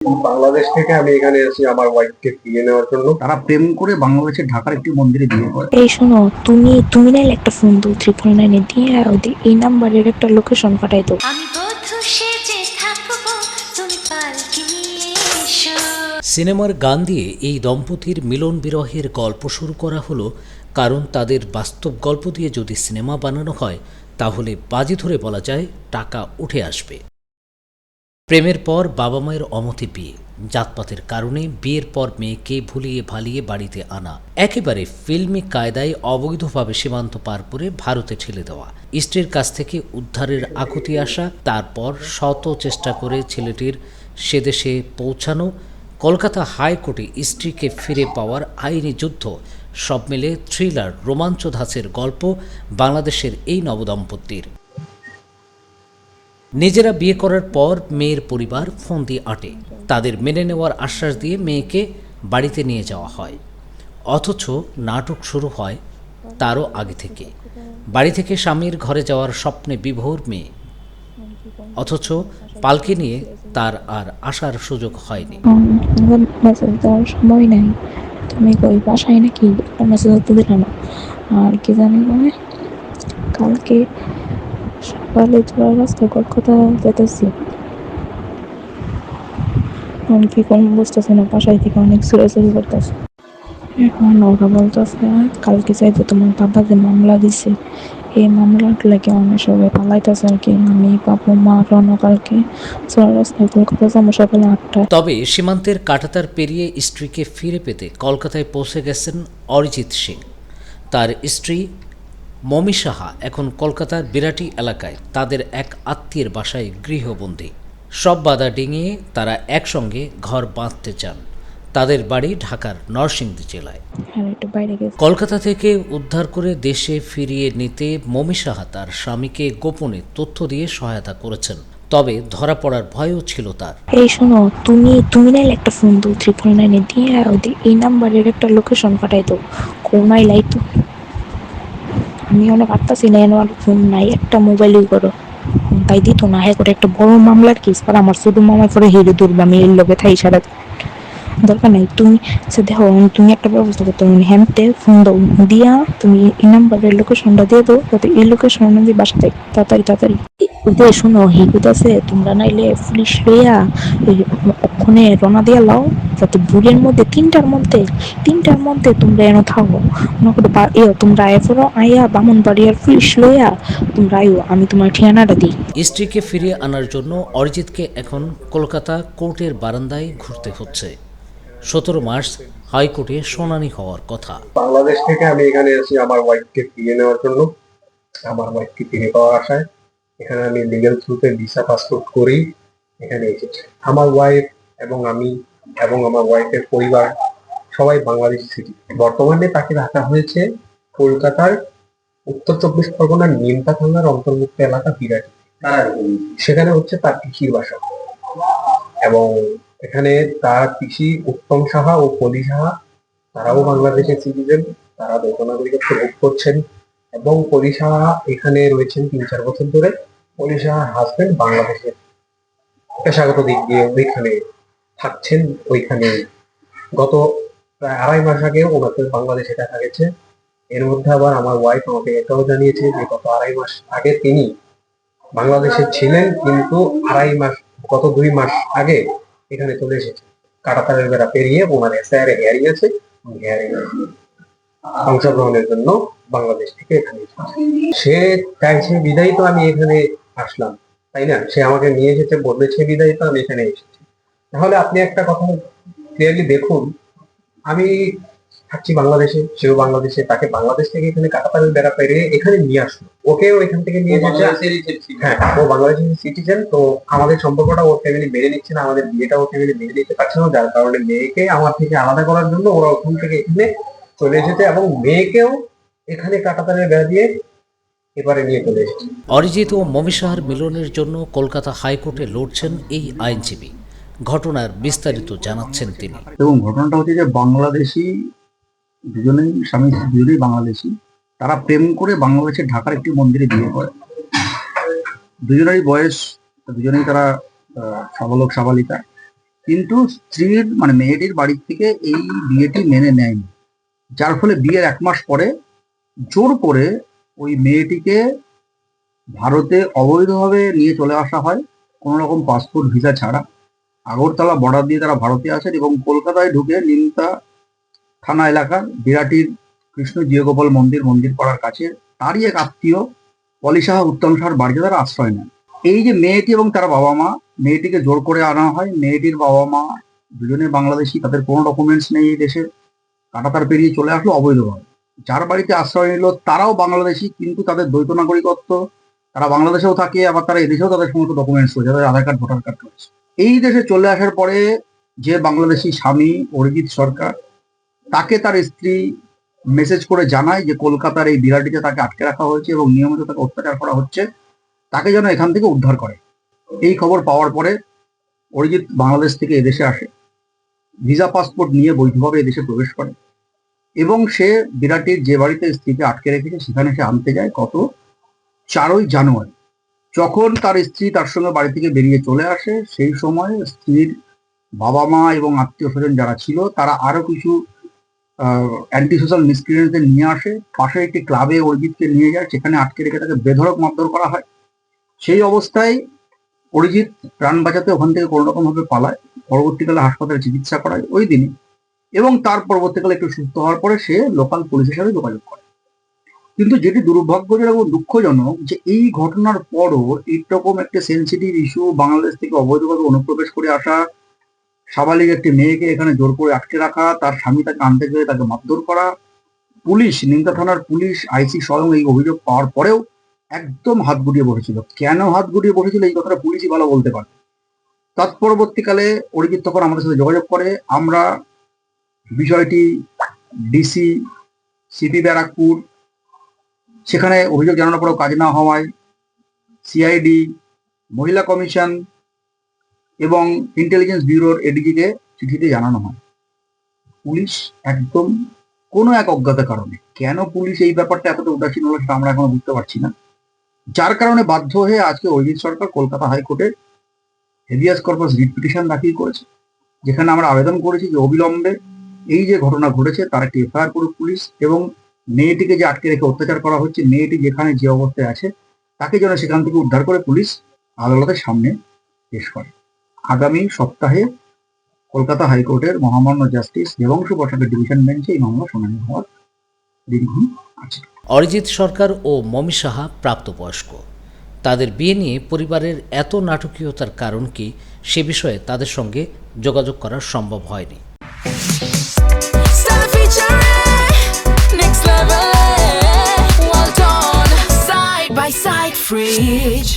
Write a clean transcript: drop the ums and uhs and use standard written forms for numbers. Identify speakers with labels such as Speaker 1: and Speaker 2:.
Speaker 1: বাংলাদেশ থেকে আমি এখানে এসেছি আমার ওয়াইফকে ফিরিয়ে নেওয়ার জন্য। তারা প্রেম করে বাংলাদেশের ঢাকার একটি মন্দিরে বিয়ে করে।
Speaker 2: এই শোনো, তুমি নাইলে একটা ফোন দাও 349 দিয়ে ওদের এই নাম্বারের একটা লোকেশন পাঠাই দাও।
Speaker 3: আমি বধূ সেজে থাকবো, তুমি পালকি নিয়ে এসো।
Speaker 4: সিনেমার গান দিয়ে এই দম্পতির মিলন বিরহের গল্প শুরু করা হলো, কারণ তাদের বাস্তব গল্প দিয়ে যদি সিনেমা বানানো হয় তাহলে বাজি ধরে বলা যায় টাকা উঠে আসবে। প্রেমের পর বাবা মায়ের অমতে বিয়ে, জাতপাতের কারণে বিয়ের পর মেয়েকে ভুলিয়ে ভালিয়ে বাড়িতে আনা, একেবারে ফিল্মি কায়দায় অবৈধভাবে সীমান্ত পার করে ভারতে ঠেলে দেওয়া, স্ত্রীর কাছ থেকে উদ্ধারের আকুতি আসা, তারপর শত চেষ্টা করে ছেলেটির সেদেশে পৌঁছানো, কলকাতা হাইকোর্টে স্ত্রীকে ফিরে পাওয়ার আইনি যুদ্ধ, সব মিলে থ্রিলার রোমাঞ্চ ধাঁচের গল্প বাংলাদেশের এই নবদম্পতির। নিজেরা বিয়ে করার পর মেয়ের পরিবার ফোন দিয়ে আটে, তাদের মেনে নেওয়ার আশ্বাস দিয়ে মেয়েকে বাড়িতে নিয়ে যাওয়া হয়, অথচ নাটক শুরু হয় তারও আগে থেকে। বাড়ি থেকে স্বামীর ঘরে যাওয়ার স্বপ্নে বিভোর মেয়ে, অথচ পালকি নিয়ে তার আর আসার সুযোগ হয়নি।
Speaker 2: মেসেজ দেওয়ার সময় নাই, তুমি কই বাসায় নাকি? একটা মেসেজ তো দিল না। আর কি জানি মানে কালকে সকালে চলার রাস্তায় কলকাতা যেতেছি, আমি কি কোন বুঝতেছি না, বাসায় থেকে অনেক সুরাসুরি করতেছে। এখন ওরা বলতেছে কালকে চাইতে তোমার বাবা যে মামলা দিছে, এই মামলার লাগে অনেক সবাই পালাইতেছে আর কি। আমি বাবু মা রনো কালকে চলার রাস্তায় কলকাতা যাবো সকালে 8টায়।
Speaker 4: তবে সীমান্তের কাঁটাতার পেরিয়ে স্ত্রীকে ফিরে পেতে কলকাতায় পৌঁছে গেছেন অরিজিৎ সিং। তার স্ত্রী মমি সাহা এখন কলকাতার বিরাটি এলাকায় তাদের এক আত্মীয়ের বাসায় গৃহবন্দী। সব বাধা ডিঙিয়ে তারা একসঙ্গে ঘর বাঁধতে চান। তাদের বাড়ি ঢাকার নরসিংদী জেলায়। কলকাতা থেকে উদ্ধার করে দেশে ফিরিয়ে নিতে মমি সাহা তার স্বামীকে গোপনে তথ্য দিয়ে সহায়তা করেছেন, তবে ধরা পড়ার ভয়ও ছিল তার।
Speaker 2: এই শোনো, তুমি নাইলে একটা ফোন দাও 349 দিয়ে ওদের এই নাম্বারের একটা লোকেশন পাঠাই দাও। কোনাই লাই তো আমি অনেক পারতাছি না, আমার ফোন নাই, একটা মোবাইল ইউজ করো। তাই দিত না, হ্যাঁ করে একটা বড় মামলার কেস আর আমার শুধু মামার পরে হিরে দুর্বা মেয়ের লোকে থাই সারা দরকার নাই। তুমি আচ্ছা দেখো, তুমি একটা ব্যবস্থা করতে হবে, হ্যান্ডতে ফোন দাও দিয়া তুমি এই নাম্বারের লোকেশনটা দিয়ে দাও, যাতে এই লোকেশন অনুযায়ী বাসা যায় তাড়াতাড়ি তাড়াতাড়ি। দে শোনো, হিগুত আছে, তোমরা নাইলে পুলিশ লইয়া ওখানে রওনা দিয়া লাও, যাতে ভোরের মধ্যে 3টার মধ্যে তোমরা এনে থাকো। মনে করো তোমরা এরপরও আইয়া বামুনবাড়িয়ার পুলিশ লইয়া তোমরা আইও, আমি তোমার ঠিকানাটা দিই।
Speaker 4: স্ত্রীকে ফিরিয়ে আনার জন্য অরিজিৎকে এখন কলকাতা কোর্টের বারান্দায় ঘুরতে হচ্ছে। 17 মার্চ হাইকোর্টে শুনানি হওয়ার কথা।
Speaker 1: বাংলাদেশ থেকে আমি এখানে এসেছি আমার ওয়াইফকে ফিরিয়ে নেওয়ার জন্য। আমার ওয়াইফকে ফিরে পাওয়ার আশায় এখানে আমি লিগ্যাল থ্রুতে ভিসা পাসপোর্ট করেই এখানে এসেছি। আমার ওয়াইফ এবং আমি এবং আমার ওয়াইফের পরিবার সবাই বাংলাদেশি সিটি। বর্তমানে তাকে রাখা হয়েছে কলকাতার উত্তর 24 পরগনার নিমতা থানার অন্তর্ভুক্ত এলাকা বিরাটি। সেখানে হচ্ছে তার পিসির বাসা, এবং এখানে তার পিসি উত্তম সাহা ও কলি সাহা, তারাও বাংলাদেশের সিটিজেন। তারা যৌথ নাগরিকত্ব ভোগ করছেন এবং কলি সাহা এখানে রয়েছেন 3-4 বছর ধরে। কলি সাহার হাজবেন্ড বাংলাদেশের পেশাগত দিক দিয়ে ওইখানে থাকছেন। ওইখানে গত প্রায় 2.5 মাস আগে ওনাকে বাংলাদেশে দেখা গেছে। এর মধ্যে আবার আমার ওয়াইফ আমাকে এটাও জানিয়েছে যে গত 2.5 মাস আগে তিনি বাংলাদেশে ছিলেন, কিন্তু গত 2 মাস আগে এখানে চলে এসেছে। কাঁটাতারের বেড়া পেরিয়ে ওনার এসআইআর হেয়ারিং আছে, হেয়ারিং অংশগ্রহণের জন্য বাংলাদেশ থেকে এখানে সে চাইছে বিদায়ী, তো আমি এখানে আসলাম, তাই না? সে আমাকে নিয়ে এসেছে, বলেছে বিদায়ী, তো আমি এখানে এসেছি। তাহলে আপনি একটা কথা ক্লিয়ারলি দেখুন, আমি থাকছি বাংলাদেশে, সেও বাংলাদেশে, তাকে বাংলাদেশ থেকে এখানে কাঁটাতারের বেড়া পেরিয়ে এখানে নিয়ে আসলো, ওকেও এখান থেকে নিয়ে এসেছে। হ্যাঁ, ও বাংলাদেশের সিটিজেন। তো আমাদের সম্পর্কটা ওর ফ্যামিলি মেনে নিচ্ছে না, আমাদের বিয়েটা ওর ফ্যামিলি মেনে নিতে পারছে না, যার কারণে মেয়েকে আমার থেকে আলাদা করার জন্য ওরা ওখান থেকে এখানে চলে এসেছে এবং মেয়েকেও এখানে কাঁটাতারের বেড়া দিয়ে এবারে নিয়ে চলে এসেছে।
Speaker 4: অরিজিৎ ও মমি সাহার মিলনের জন্য কলকাতা হাইকোর্টে লড়ছেন এই আইনজীবী। ঘটনার বিস্তারিত জানাচ্ছেন তিনি।
Speaker 5: এবং ঘটনাটা হচ্ছে যে বাংলাদেশি দুজনেই, স্বামী স্ত্রী দুজনেই বাংলাদেশি। তারা প্রেম করে বাংলাদেশের ঢাকার একটি মন্দিরে বিয়ে করে। দুজনেরই বয়স, দুজনেই তারা সাবালক সাবালিকা। কিন্তু স্ত্রীর মানে মেয়েটির বাড়ির থেকে এই বিয়েটি মেনে নেয়নি, যার ফলে বিয়ের 1 মাস পরে জোর করে ওই মেয়েটিকে ভারতে অবৈধভাবে নিয়ে চলে আসা হয়, কোনো রকম পাসপোর্ট ভিসা ছাড়া। আগরতলা বর্ডার দিয়ে তারা ভারতে আসেন এবং কলকাতায় ঢুকে নিমতা থানা এলাকার বিরাটির কৃষ্ণ জিয়গোপাল মন্দির পাড়ার কাছে তারই এক আত্মীয় পলিশাহা উত্তম সাহার বাড়িতে তারা আশ্রয় নেন। এই যে মেয়েটি এবং তার বাবা মা, মেয়েটিকে জোর করে আনা হয়। মেয়েটির বাবা মা দুজনে বাংলাদেশি, তাদের কোনো ডকুমেন্টস নেই এই দেশে, কাঁটাতার পেরিয়ে চলে আসলো অবৈধভাবে। যার বাড়িতে আশ্রয় নিল তারাও বাংলাদেশি, কিন্তু তাদের দ্বৈত নাগরিকত্ব, তারা বাংলাদেশেও থাকে, আবার তারা এদেশেও তাদের সমস্ত ডকুমেন্টস রয়েছে, তাদের আধার কার্ড ভোটার কার্ড রয়েছে। এই দেশে চলে আসার পরে যে বাংলাদেশি স্বামী অরিজিৎ সরকার, তাকে তার স্ত্রী মেসেজ করে জানায় যে কলকাতার এই বিরাটিতে তাকে আটকে রাখা হয়েছে এবং নিয়মিত তাকে অত্যাচার করা হচ্ছে, তাকে যেন এখান থেকে উদ্ধার করে। এই খবর পাওয়ার পরে অরিজিৎ বাংলাদেশ থেকে এদেশে আসে, ভিসা পাসপোর্ট নিয়ে বৈধভাবে এদেশে প্রবেশ করে এবং সে বিরাটির যে বাড়িতে স্ত্রীকে আটকে রেখেছে সেখানে সে আনতে যায় গত 4ই জানুয়ারি। যখন তার স্ত্রী তার সঙ্গে বাড়ি থেকে বেরিয়ে চলে আসে, সেই সময় স্ত্রীর বাবা মা এবং আত্মীয় স্বজন যারা ছিল তারা আরো কিছু অ্যান্টি সোশ্যাল মিসক্রিয়েন্টদের নিয়ে আসে, পাশে একটি ক্লাবে অরিজিৎকে নিয়ে যায়, সেখানে আটকে রেখে তাকে বেধড়ক মারধর করা হয়। সেই অবস্থায় অরিজিৎ প্রাণ বাঁচাতে ওখান থেকে কোনো রকম ভাবে পালায়, পরবর্তীকালে হাসপাতালে চিকিৎসা করায় ওই দিনই, এবং তার পরবর্তীকালে একটু সুস্থ হওয়ার পরে সে লোকাল পুলিশের সাথে যোগাযোগ করে। কিন্তু যেটি দুর্ভাগ্যজনক এবং দুঃখজনক যে এই ঘটনার পরও এইরকম একটা সেন্সিটিভ ইস্যু, বাংলাদেশ থেকে অবৈধভাবে অনুপ্রবেশ করে আসা সাবালিক একটি মেয়েকে এখানে জোর করে আটকে রাখা, তার স্বামী তাকে আনতে গেলে তাকে মারধর করা, পুলিশ, নিমতা থানার পুলিশ আইসি স্বয়ং এই অভিযোগ পাওয়ার পরেও একদম হাত গুটিয়ে বসেছিল। কেন হাত গুটিয়ে বসেছিল এই কথাটা পুলিশই ভালো বলতে পারে। তৎপরবর্তীকালে অরিজিৎ তখন আমাদের সাথে যোগাযোগ করে, আমরা বিষয়টি ডিসি, সিপি ব্যারাকপুর, সেখানে অভিযোগ জানানোর পরেও কাজ না হওয়ায় সিআইডি, মহিলা কমিশন এবং ইন্টেলিজেন্স ব্যুরোর এডিজিকে চিঠিতে জানানো হয়। পুলিশ একদম কোনো এক অজ্ঞাত কারণে, কেন পুলিশ এই ব্যাপারটা এতটা উদাসীন হলো সেটা আমরা এখনো বুঝতে পারছি না, যার কারণে বাধ্য হয়ে আজকে অরিজিৎ সরকার কলকাতা হাইকোর্টে হেভিয়াস কর্পাস রিট পিটিশন দাখিল করেছে, যেখানে আমরা আবেদন করেছি যে অবিলম্বে এই যে ঘটনা ঘটেছে তার একটি এফআইআর করুক পুলিশ, এবং মেয়েটিকে যে আটকে রেখে অত্যাচার করা হচ্ছে, মেয়েটি যেখানে যে অবস্থায় আছে তাকে যেন সেখান থেকে উদ্ধার করে পুলিশ আদালতের সামনে পেশ করে। আগামী সপ্তাহে কলকাতা হাইকোর্টের মহামান্য জাস্টিস দেবাংশু বসাকের ডিভিশন বেঞ্চে এই মামলা শুনানি হওয়ার দিনক্ষণ আছে।
Speaker 4: অরিজিৎ সরকার ও মমি সাহা প্রাপ্তবয়স্ক। তাদের বিয়ে নিয়ে পরিবারের এত নাটকীয়তার কারণ কি, সে বিষয়ে তাদের সঙ্গে যোগাযোগ করা সম্ভব হয়নি।
Speaker 6: Stella featuring next level, well done, side by side, Fridge.